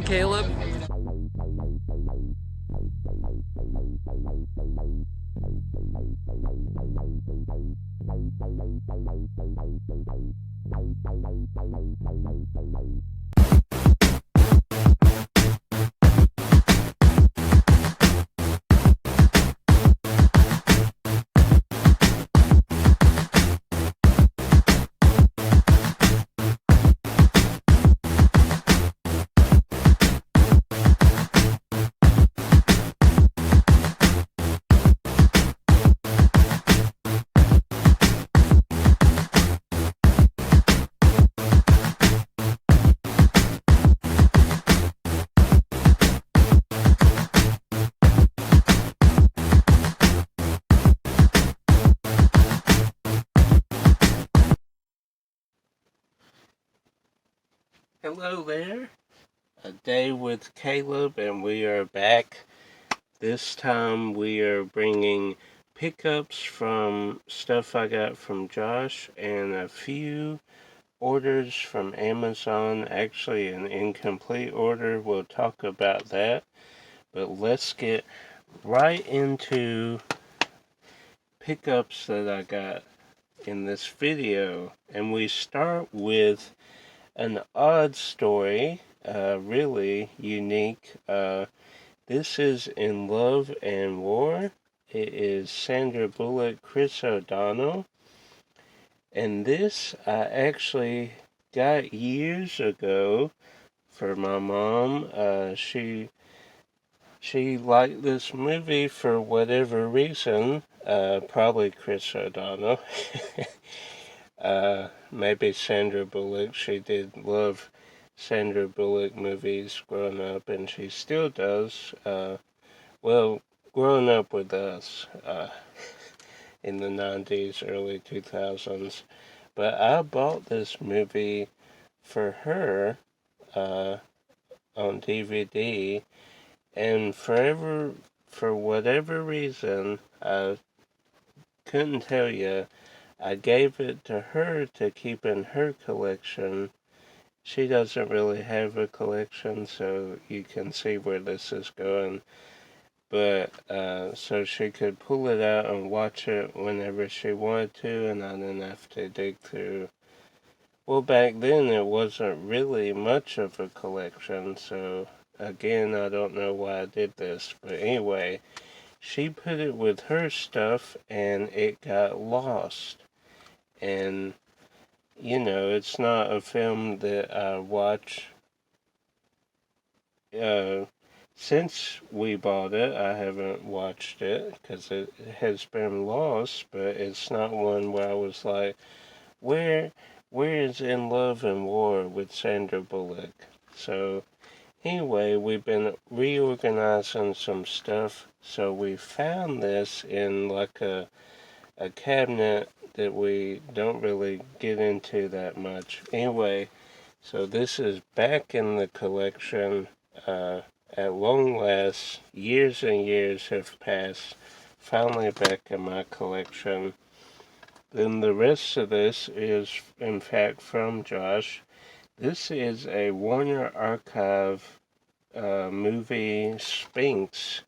Caleb. Hello there, a day with Caleb, and we are back. This time we are bringing pickups from stuff I got from Josh and a few orders from Amazon. Actually, an incomplete order. We'll talk about that. But let's get right into pickups that I got in this video. And we start with an odd story, really unique. This is In Love and War. It is Sandra Bullock, Chris O'Donnell, and this I actually got years ago for my mom. She liked this movie for whatever reason. Probably Chris O'Donnell. Maybe Sandra Bullock. She did love Sandra Bullock movies growing up, and she still does. Well, growing up with us in the 90s, early 2000s. But I bought this movie for her uh, on DVD, and for whatever reason, I couldn't tell you, I gave it to her to keep in her collection. She doesn't really have a collection, so you can see where this is going. But so she could pull it out and watch it whenever she wanted to, and I didn't have to dig through. Well, back then it wasn't really much of a collection, so again, I don't know why I did this, but anyway, she put it with her stuff and it got lost. And it's not a film that I watch. Uh, since we bought it, I haven't watched it because it has been lost, but it's not one where I was like, where, where is In Love and War with Sandra Bullock? So, anyway, we've been reorganizing some stuff, so we found this in like a cabinet that we don't really get into that much. Anyway, so this is back in the collection. Uh, at long last, years and years have passed. Finally back in my collection. Then the rest of this is, in fact, from Josh. This is a Warner Archive movie Sphinx.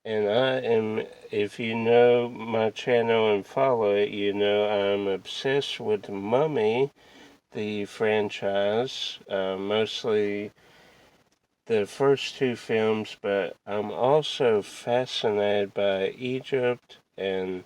And if you know my channel and follow it, you know I'm obsessed with Mummy, the franchise, mostly the first two films, but I'm also fascinated by Egypt and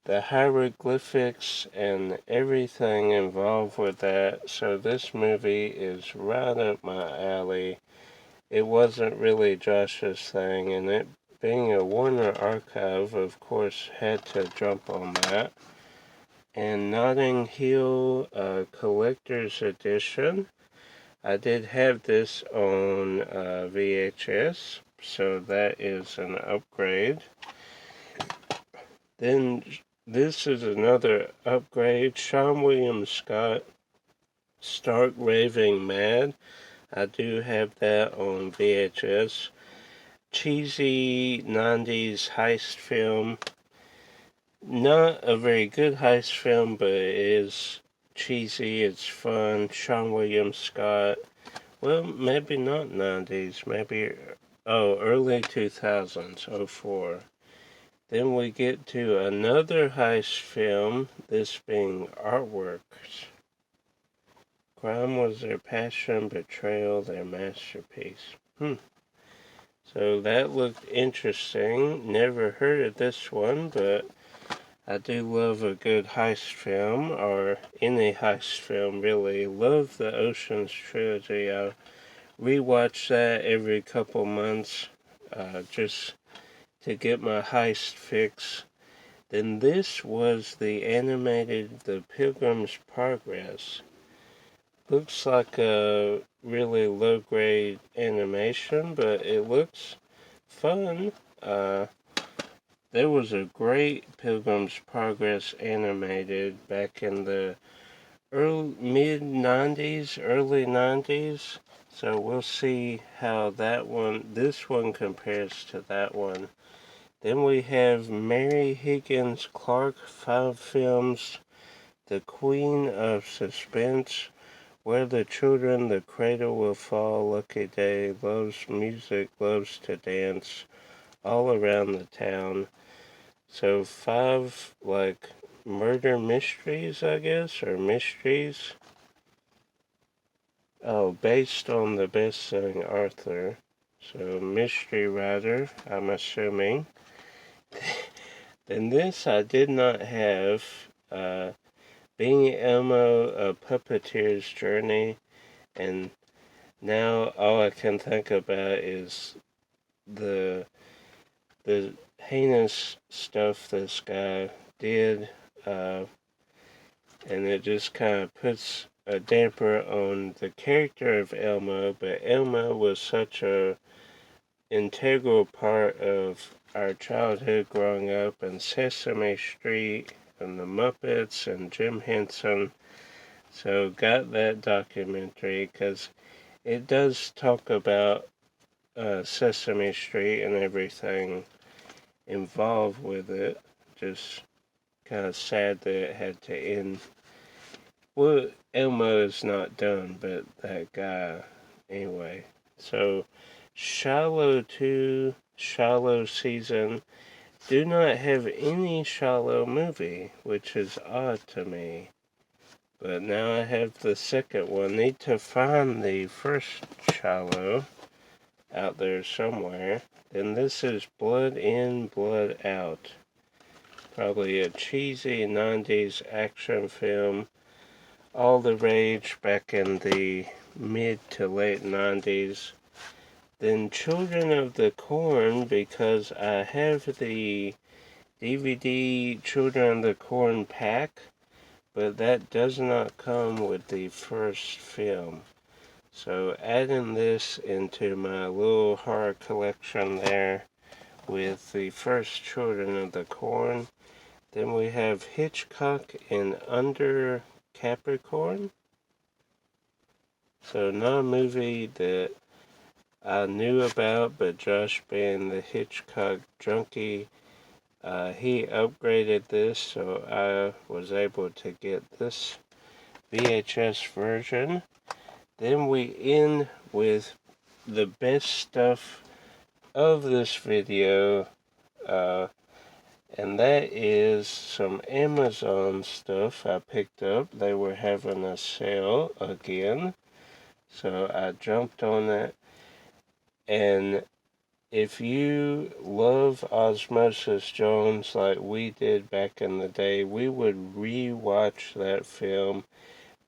the hieroglyphics and everything involved with that. So this movie is right up my alley. It wasn't really Josh's thing, and it being a Warner archive, of course, had to jump on that. And Notting Hill Collector's Edition. I did have this on VHS, so that is an upgrade. Then this is another upgrade. Sean William Scott, Stark Raving Mad. I do have that on VHS. Cheesy 90s heist film. Not a very good heist film, but it is cheesy, it's fun. Sean William Scott, Well, maybe not 90s, maybe, early 2000s, '04. Then we get to another heist film, this being Artworks. Crime was their passion, betrayal their masterpiece. So that looked interesting. Never heard of this one, but I do love a good heist film, or any heist film really. Love the Ocean's trilogy. I rewatch that every couple months, just to get my heist fix. Then this was the animated The Pilgrim's Progress. Looks like a really low-grade animation, but it looks fun. There was a great Pilgrim's Progress animated back in the mid 90s, early 90s. So we'll see how this one compares to that one. Then we have Mary Higgins Clark, 5 films, The Queen of Suspense, Where the Children, The Cradle Will Fall, Lucky Day, Loves Music, Loves to Dance, All Around the Town. So 5, like, murder mysteries, I guess, or mysteries. Oh, based on the best-selling Arthur. So, mystery writer, I'm assuming. Then this I did not have. Being Elmo, A Puppeteer's Journey. And now all I can think about is the heinous stuff this guy did. And it just kind of puts a damper on the character of Elmo, but Elmo was such a integral part of our childhood growing up, and Sesame Street and the Muppets and Jim Henson. So got that documentary because it does talk about Sesame Street and everything involved with it. Just kind of sad that it had to end. Well, Elmo is not done, but that guy, anyway. So, Shallow 2, Shallow season, do not have any Shallow movie, which is odd to me. But now I have the second one. Need to find the first Shallow out there somewhere. Then this is Blood In, Blood Out. Probably a cheesy 90s action film. All the rage back in the mid to late 90s. Then Children of the Corn, because I have the DVD Children of the Corn pack, but that does not come with the first film. So adding this into my little horror collection there with the first Children of the Corn. Then we have Hitchcock in Under Capricorn. So not a movie that I knew about, but Josh being the Hitchcock junkie, he upgraded this, so I was able to get this VHS version. Then we end with the best stuff of this video, and that is some Amazon stuff I picked up. They were having a sale again, so I jumped on that. And if you love Osmosis Jones like we did back in the day, we would re-watch that film.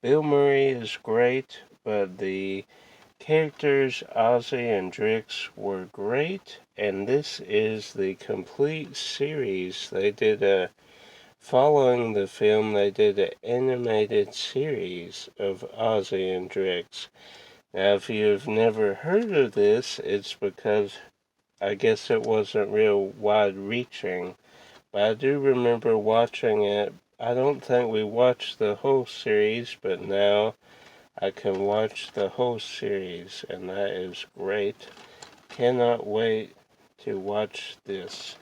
Bill Murray is great, but the characters Ozzy and Drix were great, and this is the complete series. They did following the film, they did an animated series of Ozzy and Drix. Now, if you've never heard of this, it's because I guess it wasn't real wide-reaching. But I do remember watching it. I don't think we watched the whole series, but now I can watch the whole series, and that is great. Cannot wait to watch this.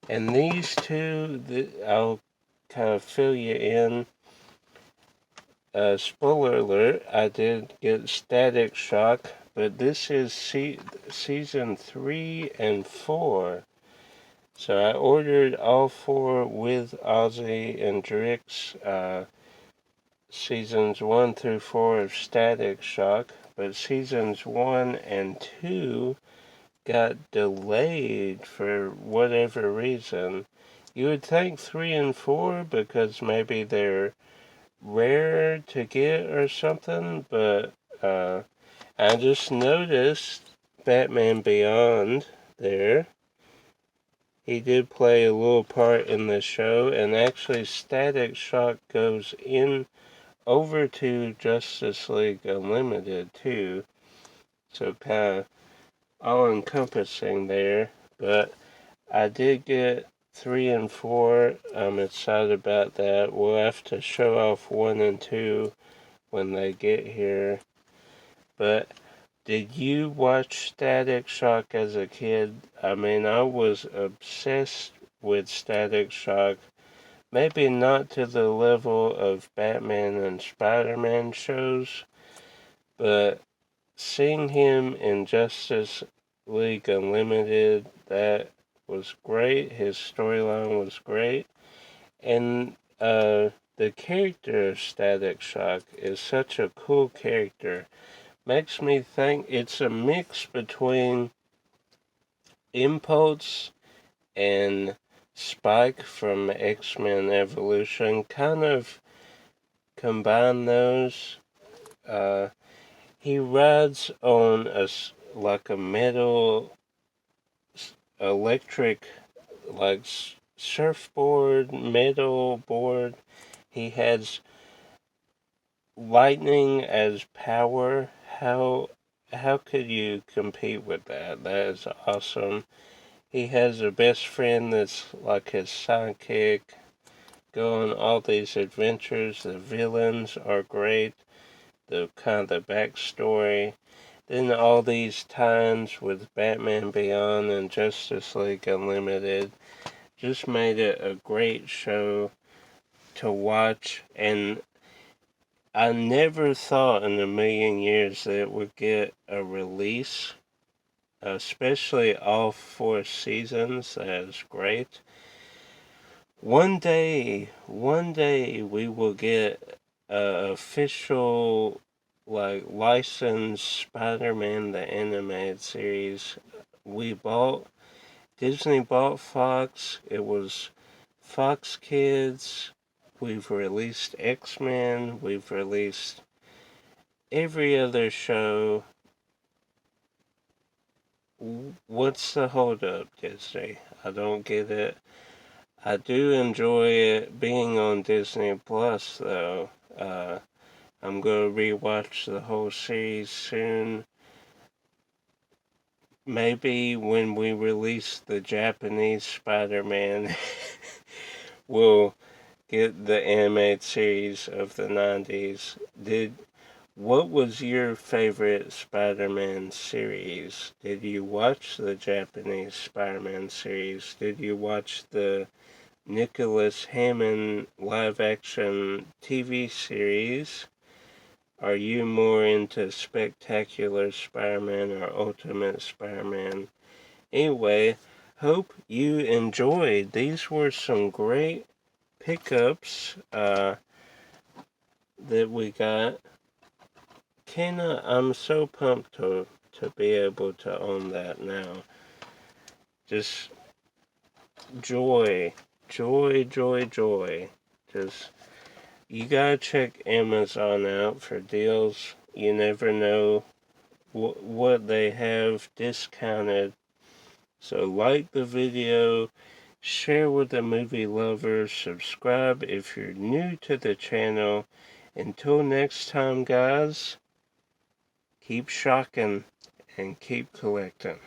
And these two, I'll kind of fill you in. spoiler alert, I did get Static Shock, but this is season 3 and 4. So I ordered all 4 with Ozzy and Drix, seasons 1 through 4 of Static Shock, but seasons 1 and 2 got delayed for whatever reason. You would think 3 and 4 because maybe they're rare to get or something, but I just noticed Batman Beyond there. He did play a little part in the show, and actually Static Shock goes in over to Justice League Unlimited too, so kind of all-encompassing there. But I did get 3 and 4. I'm excited about that. We'll have to show off 1 and 2 when they get here. But did you watch Static Shock as a kid? I mean, I was obsessed with Static Shock. Maybe not to the level of Batman and Spider-Man shows, but seeing him in Justice League Unlimited, that was great. His storyline was great. And the character of Static Shock is such a cool character. Makes me think it's a mix between Impulse and Spike from X-Men Evolution. Kind of combine those. He rides on like a metal electric like surfboard, metal board. He has lightning as power. How could you compete with that? That is awesome. He has a best friend that's like his sidekick. Go on all these adventures. The villains are great. The kind of the backstory. Then all these tie-ins with Batman Beyond and Justice League Unlimited just made it a great show to watch, and I never thought in a million years that it would get a release, especially all 4 seasons. That is great. One day we will get a official like licensed Spider-Man the animated series. Disney bought Fox. It was Fox Kids. We've released X-Men. We've released every other show. What's the holdup, Disney? I don't get it. I do enjoy it being on Disney Plus, though. I'm going to rewatch the whole series soon. Maybe when we release the Japanese Spider-Man, we'll get the animated series of the 90s. What was your favorite Spider-Man series? Did you watch the Japanese Spider-Man series? Did you watch the Nicholas Hammond live-action TV series? Are you more into Spectacular Spider-Man or Ultimate Spider-Man? Anyway, hope you enjoyed. These were some great pickups that we got. Kenna, I'm so pumped to be able to own that now. Just joy. Just, you gotta check Amazon out for deals. You never know what they have discounted. So like the video, share with the movie lovers, subscribe if you're new to the channel. Until next time, guys, keep shocking and keep collecting.